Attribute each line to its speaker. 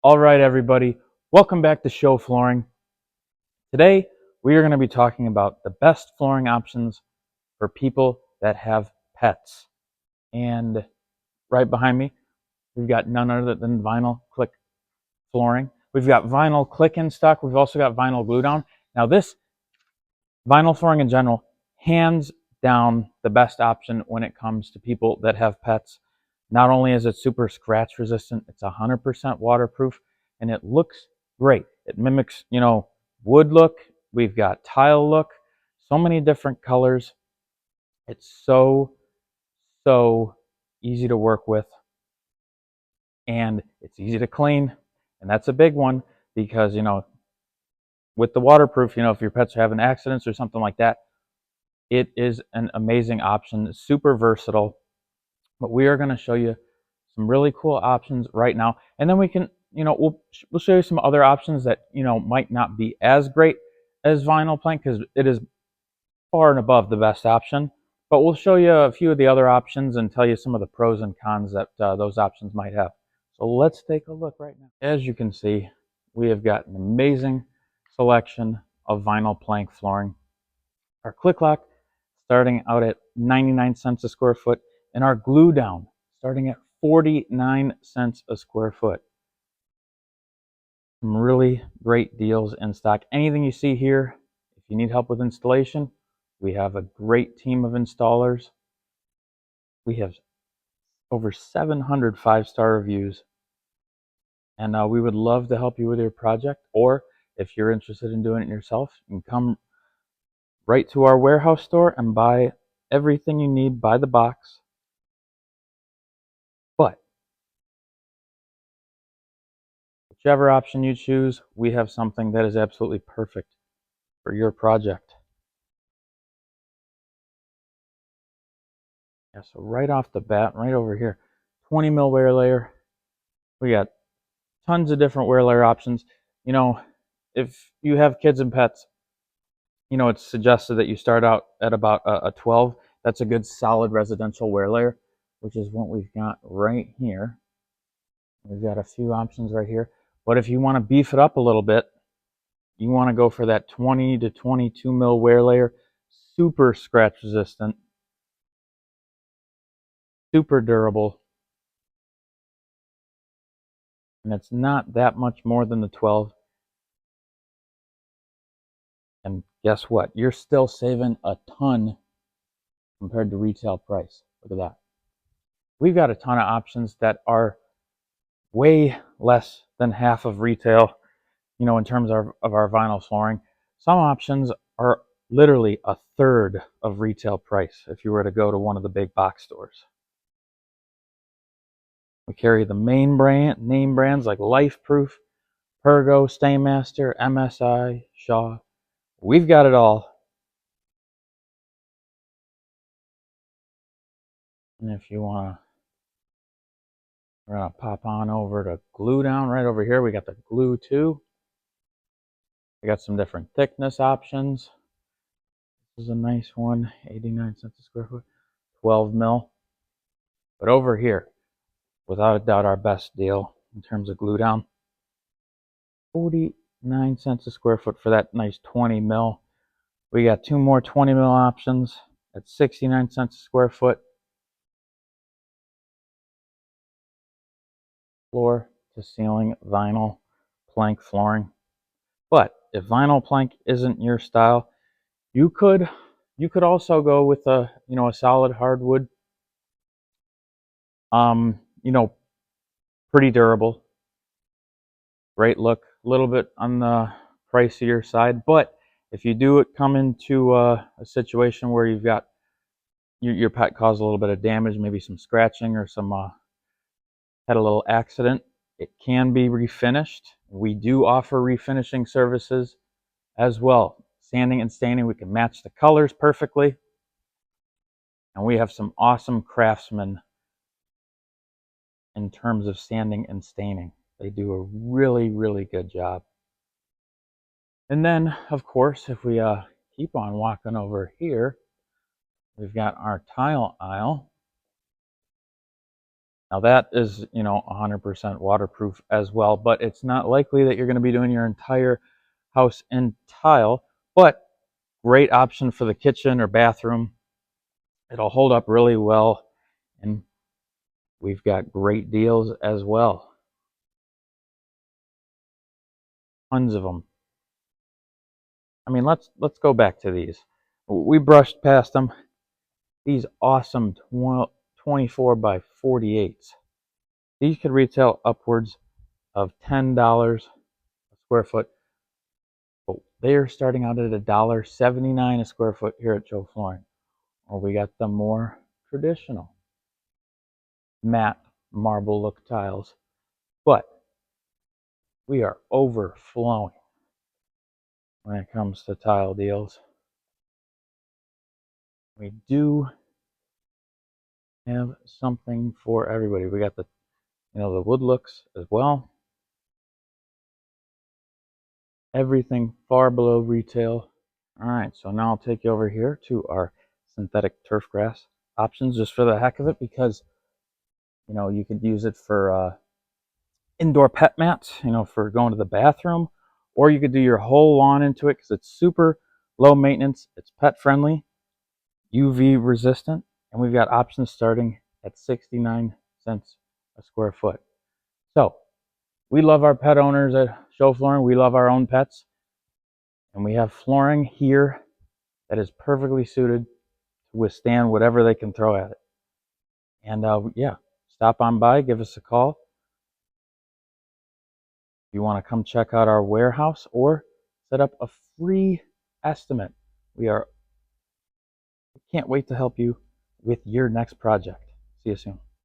Speaker 1: All right, everybody, welcome back to Show Flooring. Today, we are going to be talking about the best flooring options for people that have pets. And right behind me, we've got none other than vinyl click flooring. We've got vinyl click in stock. We've also got vinyl glue down. Now, this vinyl flooring in general, hands down the best option when it comes to people that have pets. Not only is it super scratch resistant, it's 100% waterproof, and it looks great. It mimics, wood look. We've got tile look, so many different colors. It's so easy to work with, and it's easy to clean, and that's a big one because, with the waterproof, if your pets are having accidents or something like that, it is an amazing option. It's super versatile, but we are going to show you some really cool options right now, and then we can, we'll show you some other options that might not be as great as vinyl plank because it is far and above the best option. But we'll show you a few of the other options and tell you some of the pros and cons that those options might have. So let's take a look right now. As you can see, we have got an amazing selection of vinyl plank flooring. Our click lock starting out at 99 cents a square foot, and our glue down starting at 49 cents a square foot. Some really great deals in stock. Anything you see here, if you need help with installation, we have a great team of installers. We have over 700 five-star reviews, and we would love to help you with your project. Or if you're interested in doing it yourself, you can come right to our warehouse store and buy everything you need by the box. But whichever option you choose, we have something that is absolutely perfect for your project. Yeah, so right off the bat, right over here, 20 mil wear layer. We got tons of different wear layer options. If you have kids and pets, it's suggested that you start out at about a 12. That's a good solid residential wear layer, which is what we've got right here. We've got a few options right here. But if you want to beef it up a little bit, you want to go for that 20 to 22 mil wear layer, super scratch resistant, super durable, and it's not that much more than the 12. And guess what? You're still saving a ton compared to retail price. Look at that. We've got a ton of options that are way less than half of retail, in terms of our vinyl flooring. Some options are literally a third of retail price if you were to go to one of the big box stores. We carry the name brands like Lifeproof, Pergo, Stainmaster, MSI, Shaw. We've got it all. And if you want to, we're going to pop on over to glue down right over here. We got the glue 2. We got some different thickness options. This is a nice one, 89 cents a square foot, 12 mil. But over here, without a doubt, our best deal in terms of glue down, 49 cents a square foot for that nice 20 mil. We got 2 more 20 mil options at 69 cents a square foot. Floor to ceiling vinyl plank flooring. But if vinyl plank isn't your style, you could also go with a solid hardwood. Um, you know, pretty durable, great look, a little bit on the pricier side. But if you do come into a situation where you've got your pet caused a little bit of damage, maybe some scratching or some had a little accident, it can be refinished. We do offer refinishing services as well. Sanding and staining, we can match the colors perfectly. And we have some awesome craftsmen in terms of sanding and staining. They do a really, really good job. And then, of course, if we keep on walking over here, we've got our tile aisle. Now that is, 100% waterproof as well, but it's not likely that you're going to be doing your entire house in tile, but great option for the kitchen or bathroom. It'll hold up really well, and we've got great deals as well. Tons of them. I mean, let's go back to these. We brushed past them. These awesome 24 by 48s. These could retail upwards of $10 a square foot, but they are starting out at $1.79 a square foot here at Joe Flooring. Or we got the more traditional matte marble look tiles, but we are overflowing when it comes to tile deals. We do have something for everybody. We got the wood looks as well. Everything far below retail. All right, so now I'll take you over here to our synthetic turf grass options, just for the heck of it, because you could use it for indoor pet mats, for going to the bathroom, or you could do your whole lawn into it because it's super low maintenance, it's pet friendly, UV resistant, and we've got options starting at 69 cents a square foot. So we love our pet owners at Show Flooring. We love our own pets, and we have flooring here that is perfectly suited to withstand whatever they can throw at it. And yeah, stop on by, give us a call. If you want to come check out our warehouse or set up a free estimate, we can't wait to help you with your next project. See you soon.